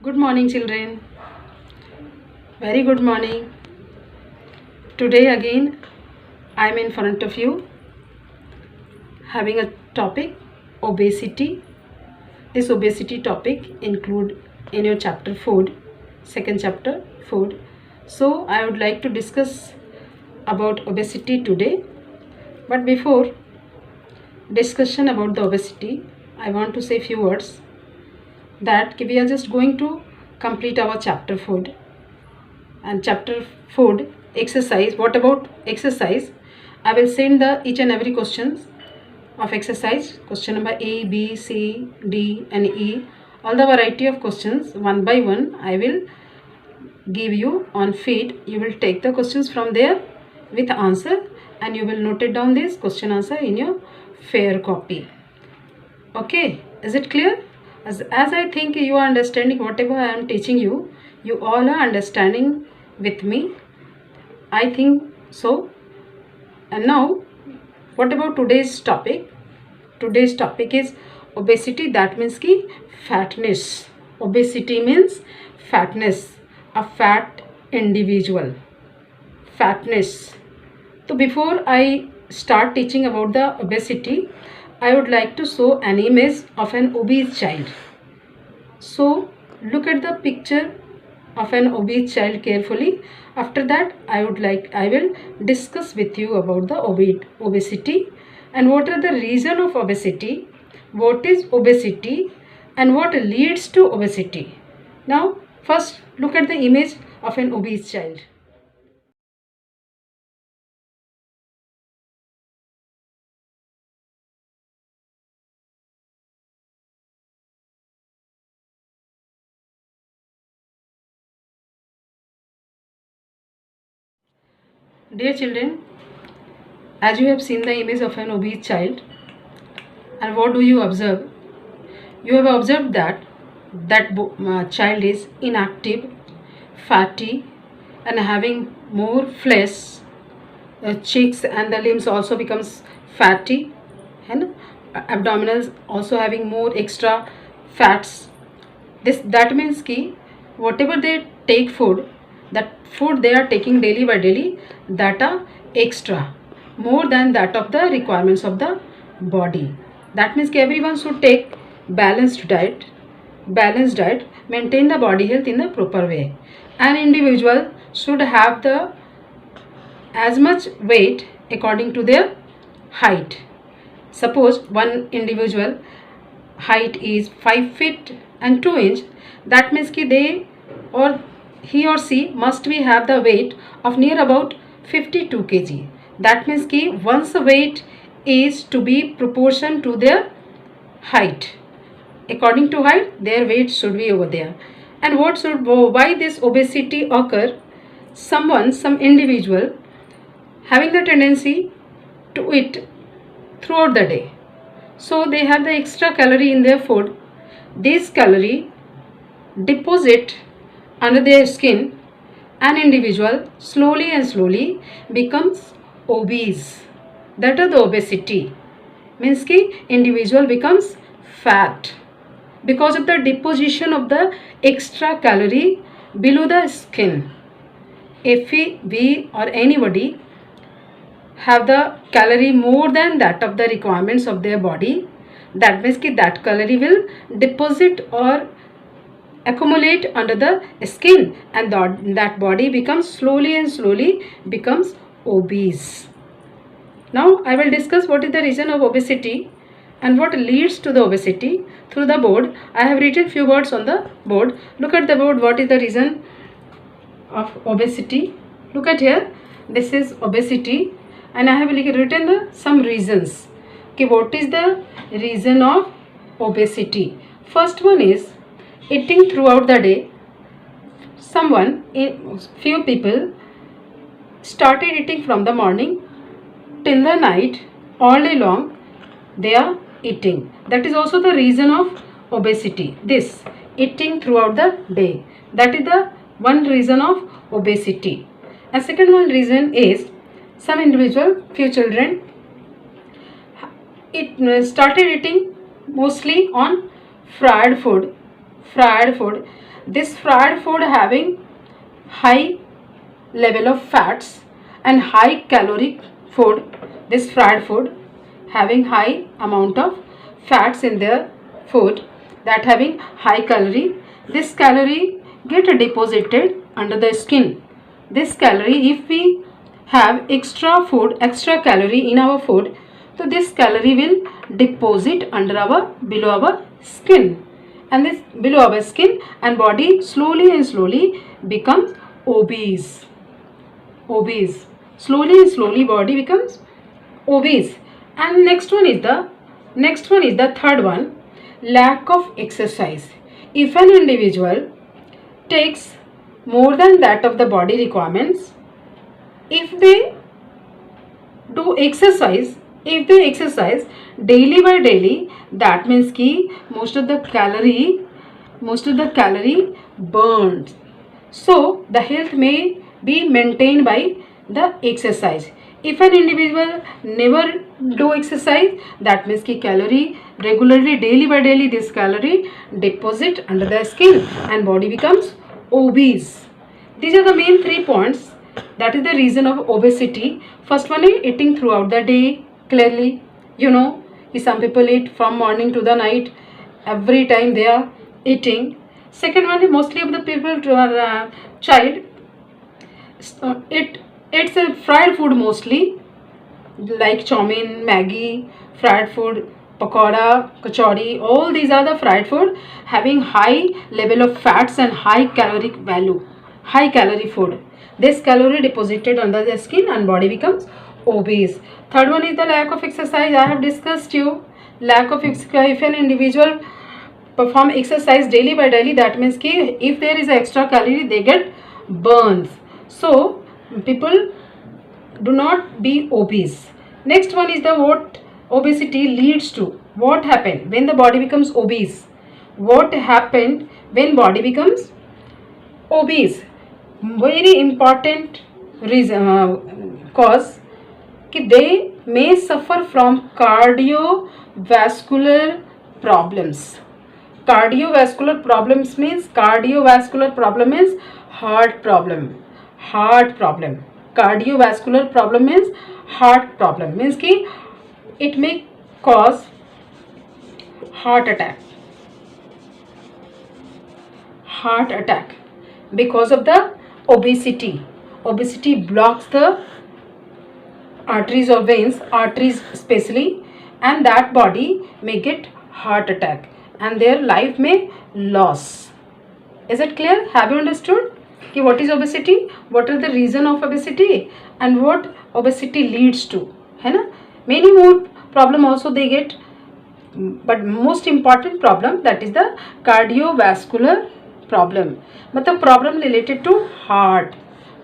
Good morning, children. Very good morning. Today again, I am in front of you having a topic obesity. This obesity topic include in your chapter food, second chapter food. So I would like to discuss about obesity today. But before discussion about the obesity, I want to say few words that we are just going to complete our chapter food and chapter food exercise. What about exercise? I will send the each and every questions of exercise, question number A, B, C, D and E, all the variety of questions one by one I will give you on feed. You will take the questions from there with answer and you will note it down this question answer in your fair copy. Okay, is it clear? As I think you are understanding whatever I am teaching you, you all are understanding with me. I think so. And now, what about today's topic? Today's topic is obesity. That means ki fatness. Obesity means fatness. A fat individual. Fatness. So before I start teaching about the obesity, I would like to show an image of an obese child. So look at the picture of an obese child carefully. After that I will discuss with you about the obesity and what are the reason of obesity, what is obesity and what leads to obesity. Now first look at the image of an obese child. Dear children, as you have seen the image of an obese child, and what do you observe? You have observed that child is inactive, fatty, and having more flesh, cheeks and the limbs also becomes fatty, and abdominals also having more extra fats. That means ki whatever they take food, that food they are taking daily by daily, that are extra, more than that of the requirements of the body. That means ki everyone should take balanced diet. Balanced diet maintain the body health in the proper way. An individual should have the as much weight according to their height. Suppose one individual height is 5 feet and 2 inch, that means ki they or he or she must be have the weight of near about 52 kg. That means ki one's weight is to be proportion to their height. According to height, their weight should be over there. And why this obesity occur? Some individual having the tendency to eat throughout the day. So they have the extra calorie in their food. This calorie deposit under their skin. An individual slowly becomes obese. That is the obesity. Means ki individual becomes fat because of the deposition of the extra calorie below the skin. If we or anybody have the calorie more than that of the requirements of their body, that means ki that calorie will deposit or accumulate under the skin and that body becomes slowly becomes obese. Now I will discuss what is the reason of obesity and what leads to the obesity. Through the board I have written few words on the board. Look at the board. What is the reason of obesity? Look at here. This is obesity and I have written some reasons. Okay, what is the reason of obesity? First one is eating throughout the day. Few people started eating from the morning till the night, all day long they are eating. That is also the reason of obesity. This eating throughout the day, that is the one reason of obesity. And second one reason is some individual, few children started eating mostly on fried food this fried food having high level of fats and high caloric food, this fried food having high amount of fats in their food, that having high calorie, this calorie get deposited under the skin. This calorie, if we have extra food, extra calorie in our food, so this calorie will deposit under our, below our skin, and this below our skin, and body slowly and slowly becomes obese. Obese, slowly and slowly body becomes obese. And next one is the third one, lack of exercise. If an individual takes more than that of the body requirements, if they do exercise, if they exercise daily by daily, that means ki most of the calorie burned. So the health may be maintained by the exercise. If an individual never do exercise, that means ki calorie regularly, daily by daily, this calorie deposit under the skin and body becomes obese. These are the main 3 points. That is the reason of obesity. First one is eating throughout the day. Clearly, you know, some people eat from morning to the night. Every time they are eating. Second one is mostly of the people to our child. It's a fried food mostly, like chowmein, Maggi, fried food, pakoda, kachori. All these are the fried food having high level of fats and high caloric value, high calorie food. This calorie deposited under the skin and body becomes obese. Third one is the lack of exercise. I have discussed you. Lack of exercise. If an individual perform exercise daily by daily, that means ki if there is extra calorie, they get burns. So people do not be obese. Next one is the what obesity leads to. What happened when the body becomes obese? What happened when body becomes obese? Very important reason, cause कि they may suffer from cardiovascular problems. Cardiovascular problems means heart problem. Cardiovascular problem means heart problem, means कि it may cause heart attack because of the obesity. Obesity blocks the arteries or veins, arteries especially, and that body may get heart attack and their life may loss. Is it clear? Have you understood what is obesity, what are the reason of obesity, and what obesity leads to? है ना? Many more problem also they get, but most important problem, that is the cardiovascular problem. मतलब problem related to heart.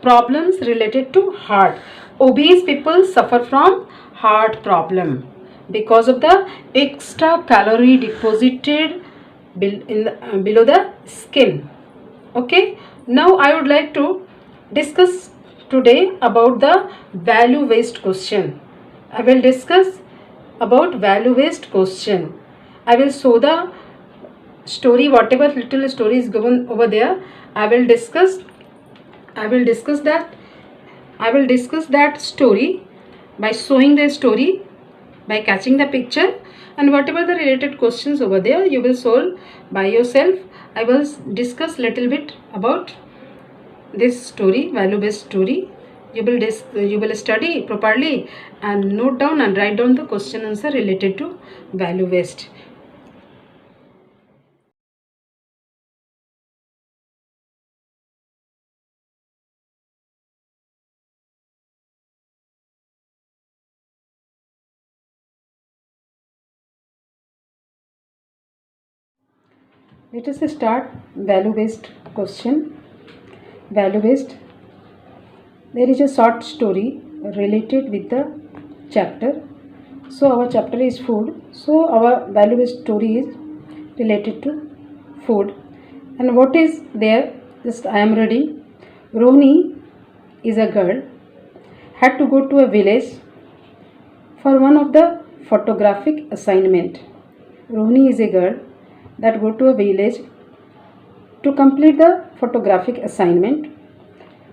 Problems related to heart. Obese people suffer from heart problem because of the extra calorie deposited below the skin. Okay. Now I would like to discuss today about the value based question. I will discuss about value based question. I will show the story, whatever little story is given over there. I will discuss that story by showing the story, by catching the picture, and whatever the related questions over there you will solve by yourself. I will discuss little bit about this story, value based story. You will study properly and note down and write down the question answer related to value based. Let us start value based question. Value based. There is a short story related with the chapter. So our chapter is food. So our value based story is related to food. And what is there? Just I am ready. Rohini is a girl, had to go to a village for one of the photographic assignment. Rohini is a girl that go to a village To complete the photographic assignment,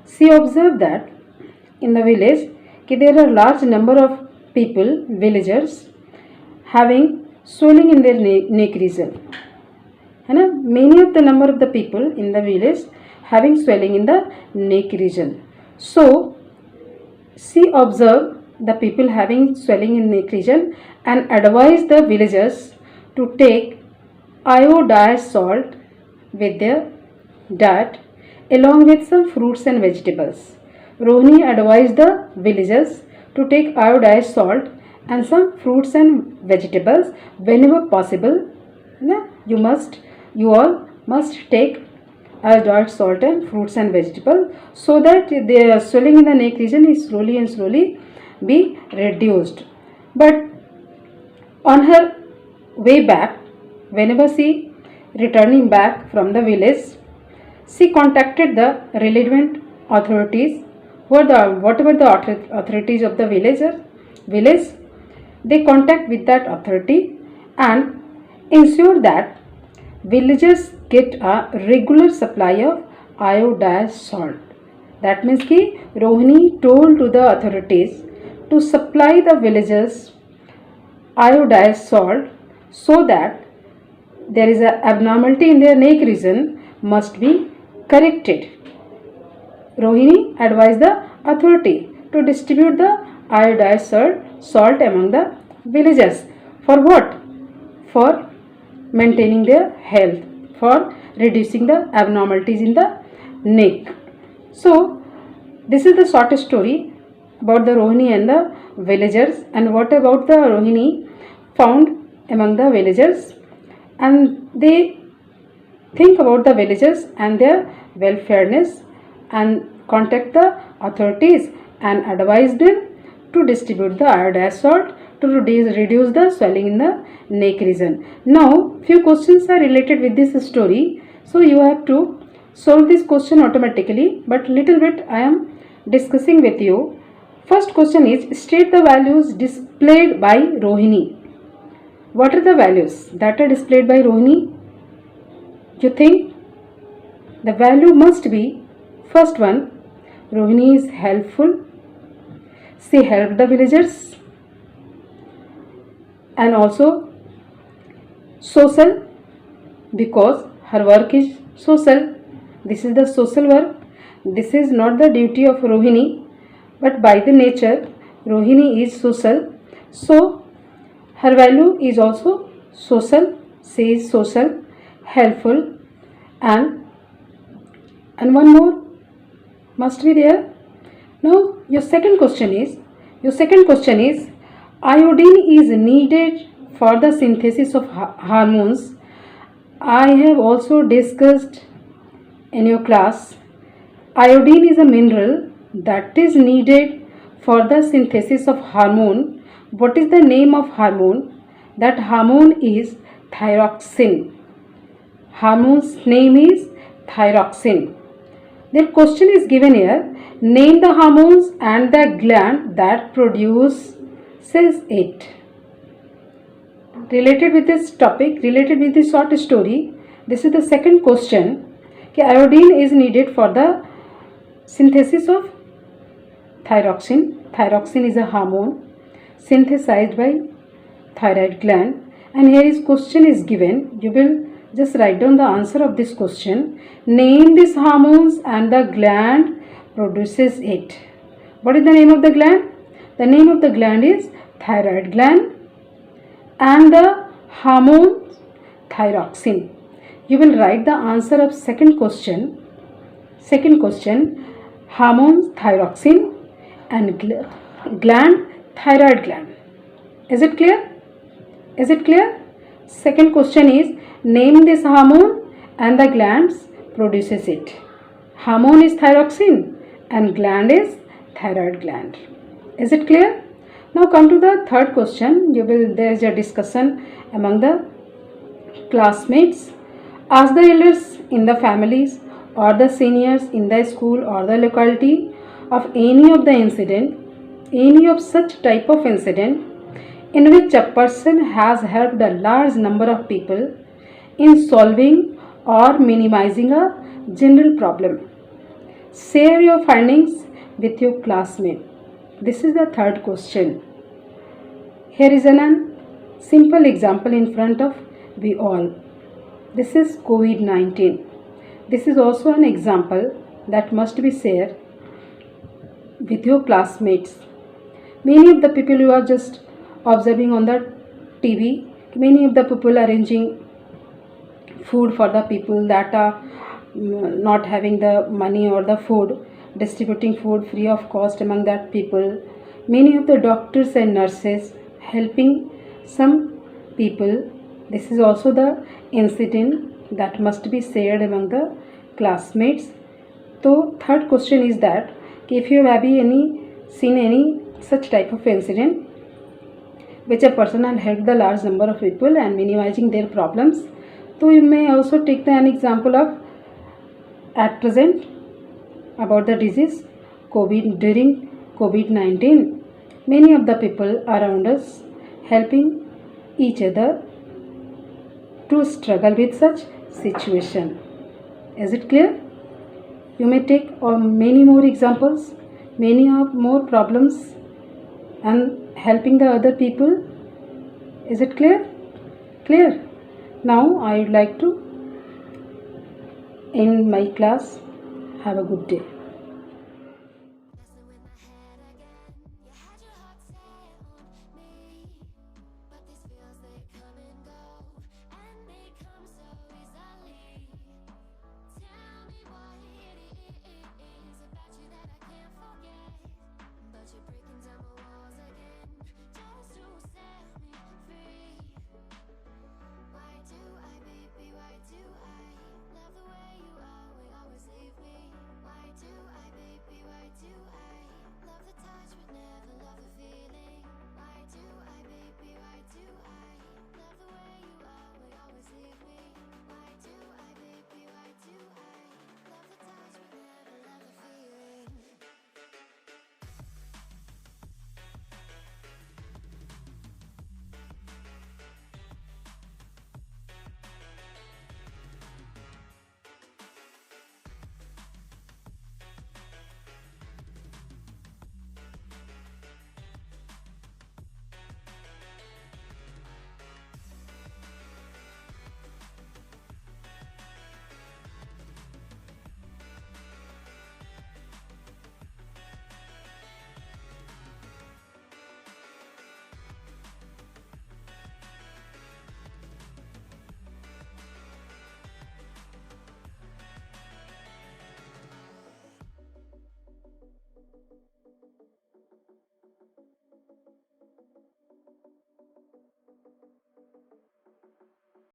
she observed that in the village there are large number of people, villagers, having swelling in their neck region. है ना, many of the number of the people in the village having swelling in the neck region. So she observed the people having swelling in neck region and advised the villagers to take iodized salt with their diet along with some fruits and vegetables. Rohini advised the villagers to take iodized salt and some fruits and vegetables whenever possible. You all must take iodized salt and fruits and vegetables so that the swelling in the neck region is slowly be reduced. But on her way back, whenever she returning back from the village, she contacted the relevant authorities. Whatever the authorities of the village, they contact with that authority and ensure that villagers get a regular supply of iodized salt. That means कि Rohini told to the authorities to supply the villagers iodized salt so that there is an abnormality in their neck region must be corrected. Rohini advised the authority to distribute the iodized salt among the villagers. For what? For maintaining their health, for reducing the abnormalities in the neck. So this is the short story about the Rohini and the villagers, and what about the Rohini found among the villagers, and they think about the villagers and their welfareness and contact the authorities and advise them to distribute the iodized salt to reduce the swelling in the neck region. Now few questions are related with this story, so you have to solve this question automatically, but little bit I am discussing with you. First question is, state the values displayed by Rohini. What are the values that are displayed by Rohini? You think the value must be, first one, Rohini is helpful. She helped the villagers, and also social, because her work is social. This is the social work. This is not the duty of Rohini, but by the nature Rohini is social, so her value is also social. She is social, helpful, and one more must be there. Now your second question is iodine is needed for the synthesis of hormones. I have also discussed in your class, iodine is a mineral that is needed for the synthesis of hormone. What is the name of hormone? That hormone is thyroxine. Hormone's name is thyroxine. The question is given here, name the hormones and the gland that produces it. Related with this topic, related with this short story, this is the second question. Iodine is needed for the synthesis of thyroxine. Thyroxine is a hormone synthesized by thyroid gland, and here is question is given. You will just write down the answer of this question. Name these hormones and the gland produces it. What is the name of the gland? The name of the gland is thyroid gland, and the hormone thyroxine. You will write the answer of second question. Hormone thyroxine and gland thyroid gland. Is it clear? Second question is, name this hormone and the glands produces it. Hormone is thyroxine and gland is thyroid gland. Is it clear? Now come to the third question. There is a discussion among the classmates. Ask the elders in the families or the seniors in the school or the locality of any of the incident, any of such type of incident in which a person has helped a large number of people in solving or minimizing a general problem. Share your findings with your classmate. This is the third question. Here is an simple example in front of we all. This is COVID-19. This is also an example that must be shared with your classmates. Many of the people who are just observing on the TV, many of the people arranging food for the people that are not having the money or the food, distributing food free of cost among that people. Many of the doctors and nurses helping some people. This is also the incident that must be shared among the classmates. So third question is that if you have seen any such type of incident which a person has helped the large number of people and minimizing their problems, so you may also take an example of at present about the disease COVID. During COVID-19, many of the people around us helping each other to struggle with such situation. Is it clear? You may take many more examples, many more problems and helping the other people. Is it clear? Clear. Now I would like to end my class. Have a good day.